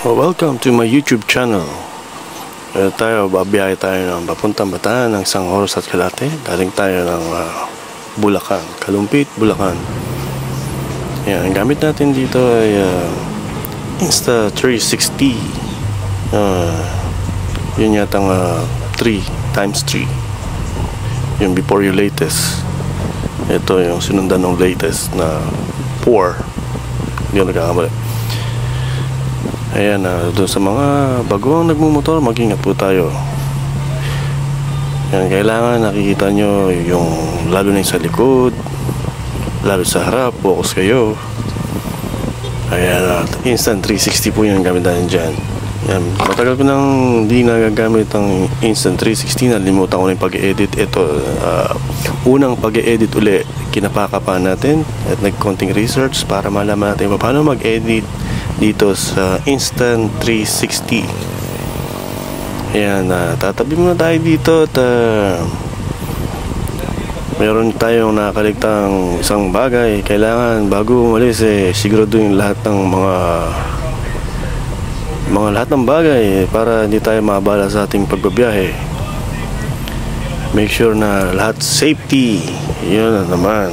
Welcome to my YouTube channel. Babiyahe tayo ng papuntang Bataan ng 1 oras at kalahati. Daling tayo ng Bulacan, Kalumpit, Bulacan. Yan, ang gamit natin dito ay Insta360. Yun yatang 3x3. Yung before yung latest. Ito yung sinundan ng latest na 4. Hindi ako nagkakamali. Ayan, doon sa mga baguang nagmumotor, mag-ingat po tayo. Yan, kailangan nakikita nyo yung lalo na yung sa likod, lalo sa harap, focus kayo. Ayan, Insta360 po yung gamit natin dyan. Yan, matagal ko nang hindi nagagamit ang Insta360. Nalimutan ko na yung pag-edit. Ito, unang pag-edit uli, kinapakapan natin at nagkonting research para malaman natin paano mag-edit dito sa Insta360. Ayan, tatabi muna tayo dito at meron tayong nakakaligtang isang bagay. Kailangan bago umalis siguraduhin lahat ng lahat ng bagay para hindi tayo maabala sa ating pagbabiyahe. Make sure na lahat safety. Yun na naman.